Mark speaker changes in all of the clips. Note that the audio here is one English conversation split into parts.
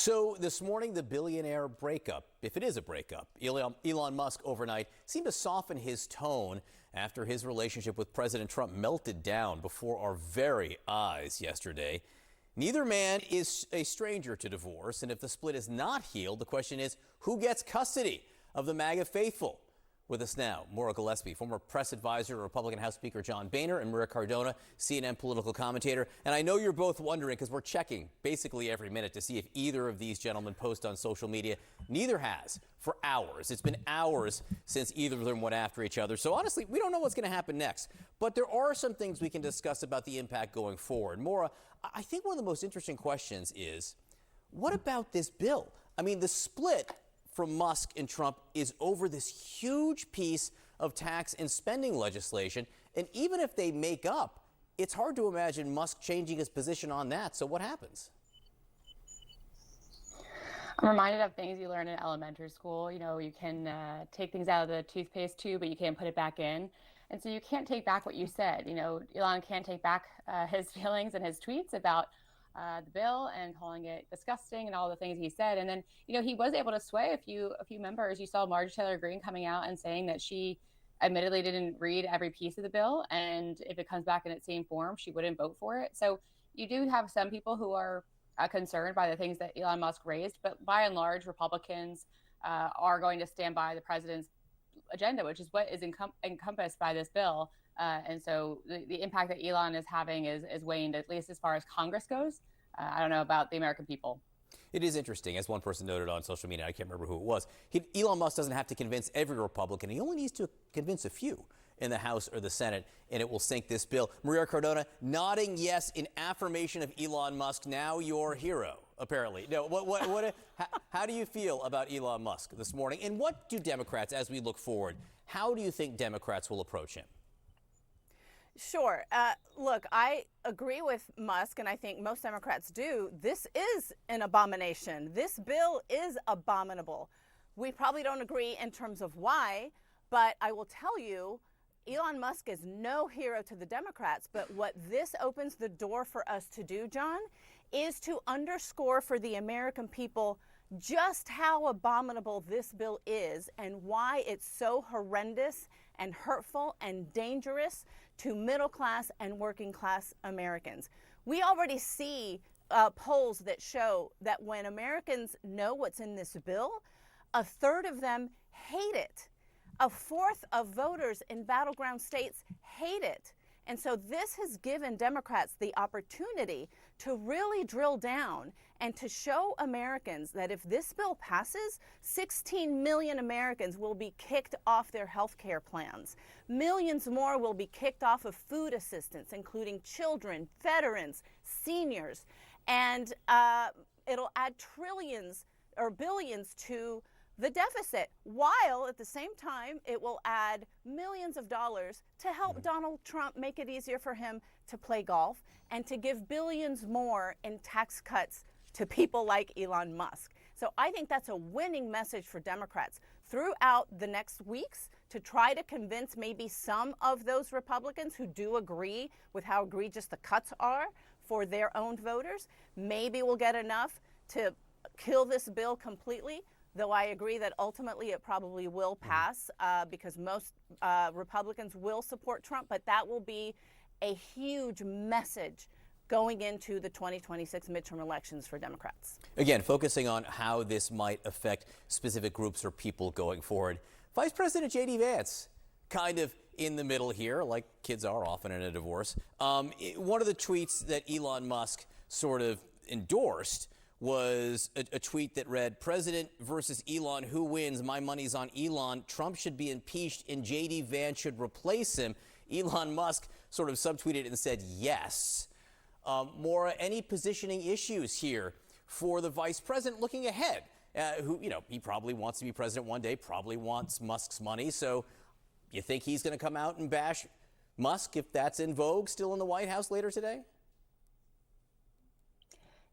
Speaker 1: So this morning, the billionaire breakup, if it is a breakup, Elon Musk overnight seemed to soften his tone after his relationship with President Trump melted down before our very eyes yesterday. Neither man is a stranger to divorce, and if the split is not healed, the question is, who gets custody of the MAGA faithful? With us now, Maura Gillespie, former press advisor to Republican House Speaker John Boehner, and Maria Cardona, CNN political commentator. And I know you're both wondering, because we're checking basically every minute to see if either of these gentlemen post on social media. Neither has for hours. It's been hours since either of them went after each other. So honestly, we don't know what's going to happen next. But there are some things we can discuss about the impact going forward. Maura, I think one of the most interesting questions is, what about this bill? I mean, the split from Musk and Trump is over this huge piece of tax and spending legislation. And even if they make up, it's hard to imagine Musk changing his position on that. So what happens?
Speaker 2: I'm reminded of things you learn in elementary school. You know, you can take things out of the toothpaste tube, but you can't put it back in. And so you can't take back what you said. You know, Elon can't take back his feelings and his tweets about the bill and calling it disgusting and all the things he said. And then, you know, he was able to sway a few members. You saw Marjorie Taylor Greene coming out and saying that she admittedly didn't read every piece of the bill, and if it comes back in its same form, she wouldn't vote for it. So you do have some people who are concerned by the things that Elon Musk raised, but by and large, Republicans are going to stand by the president's agenda, which is what is encompassed by this bill. And so the impact that Elon is having is waned, at least as far as Congress goes. I don't know about the American people.
Speaker 1: It is interesting, as one person noted on social media, I can't remember who it was, Elon Musk doesn't have to convince every Republican. He only needs to convince a few in the House or the Senate, and it will sink this bill. Maria Cardona nodding yes in affirmation of Elon Musk, now your hero, apparently. No, how do you feel about Elon Musk this morning? And what do Democrats, as we look forward, how do you think Democrats will approach him?
Speaker 3: Sure. Look, I agree with Musk, and I think most Democrats do. This is an abomination. This bill is abominable. We probably don't agree in terms of why, but I will tell you, Elon Musk is no hero to the Democrats, but what this opens the door for us to do, John, is to underscore for the American people just how abominable this bill is and why it's so horrendous and hurtful and dangerous to middle class and working class Americans. We already see polls that show that when Americans know what's in this bill, a third of them hate it. A fourth of voters in battleground states hate it. And so this has given Democrats the opportunity to really drill down and to show Americans that if this bill passes, 16 million Americans will be kicked off their health care plans. Millions more will be kicked off of food assistance, including children, veterans, seniors. And it'll add trillions or billions to the deficit, while at the same time it will add millions of dollars to help Donald Trump make it easier for him to play golf and to give billions more in tax cuts to people like Elon Musk. So I think that's a winning message for Democrats throughout the next weeks to try to convince maybe some of those Republicans who do agree with how egregious the cuts are for their own voters. Maybe we'll get enough to kill this bill completely. Though I agree that ultimately it probably will pass because most Republicans will support Trump, but that will be a huge message going into the 2026 midterm elections for Democrats.
Speaker 1: Again, focusing on how this might affect specific groups or people going forward. Vice President J.D. Vance, kind of in the middle here, like kids are often in a divorce. One of the tweets that Elon Musk sort of endorsed was a tweet that read, "President versus Elon, who wins? My money's on Elon. Trump should be impeached and J.D. Vance should replace him." Elon Musk sort of subtweeted and said yes. Maura, any positioning issues here for the vice president looking ahead? Who, you know, he probably wants to be president one day, probably wants Musk's money. So you think he's going to come out and bash Musk if that's in vogue still in the White House later today?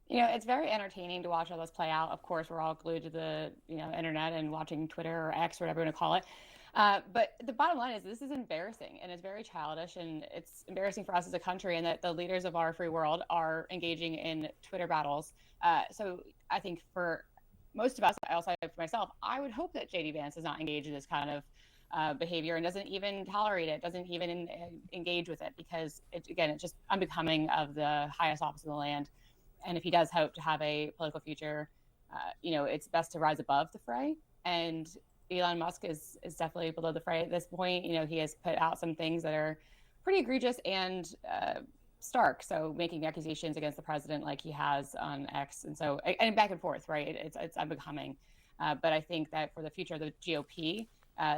Speaker 2: You know, it's very entertaining to watch all this play out. Of course, we're all glued to the, internet and watching Twitter or X or whatever you want to call it. But the bottom line is this is embarrassing and it's very childish and it's embarrassing for us as a country and that the leaders of our free world are engaging in Twitter battles. So I think for most of us, I also for myself, I would hope that JD Vance does not engage in this kind of behavior and doesn't even tolerate it, doesn't even engage with it because again, it's just unbecoming of the highest office in the land. And if he does hope to have a political future, it's best to rise above the fray. And Elon Musk is definitely below the fray at this point. He has put out some things that are pretty egregious and stark. So making accusations against the president like he has on X. And back and forth, right? It's unbecoming. But I think that for the future of the GOP,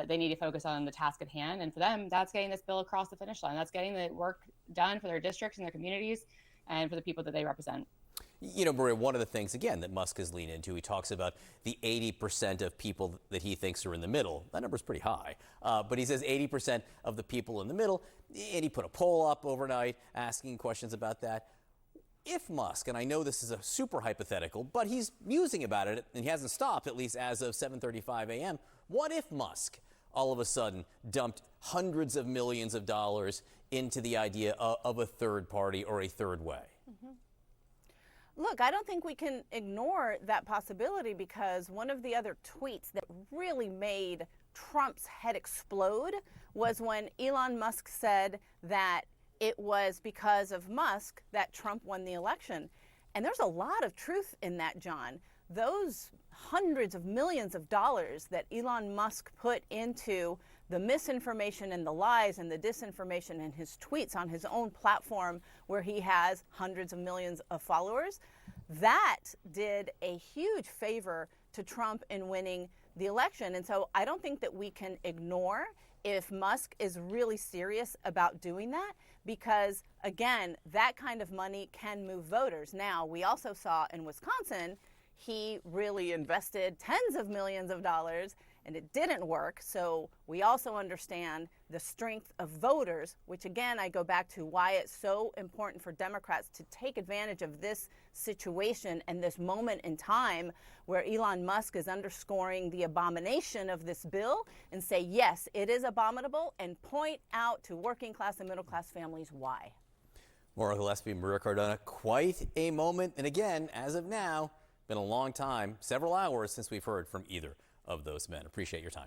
Speaker 2: they need to focus on the task at hand. And for them, that's getting this bill across the finish line. That's getting the work done for their districts and their communities and for the people that they represent.
Speaker 1: Maria, one of the things, again, that Musk has leaned into, he talks about the 80% of people that he thinks are in the middle. That number's pretty high. But he says 80% of the people in the middle, and he put a poll up overnight asking questions about that. If Musk, and I know this is a super hypothetical, but he's musing about it, and he hasn't stopped, at least as of 7:35 a.m., what if Musk all of a sudden dumped hundreds of millions of dollars into the idea of a third party or a third way?
Speaker 3: Mm-hmm. Look, I don't think we can ignore that possibility because one of the other tweets that really made Trump's head explode was when Elon Musk said that it was because of Musk that Trump won the election. And there's a lot of truth in that, John. Those hundreds of millions of dollars that Elon Musk put into the misinformation and the lies and the disinformation in his tweets on his own platform where he has hundreds of millions of followers, that did a huge favor to Trump in winning the election. And so I don't think that we can ignore if Musk is really serious about doing that because, again, that kind of money can move voters. Now, we also saw in Wisconsin, he really invested tens of millions of dollars and it didn't work. So we also understand the strength of voters, which again, I go back to why it's so important for Democrats to take advantage of this situation and this moment in time where Elon Musk is underscoring the abomination of this bill and say, yes, it is abominable, and point out to working class and middle class families why.
Speaker 1: Maura Gillespie, Maria Cardona, quite a moment. And again, as of now, been a long time, several hours since we've heard from either of those men. Appreciate your time.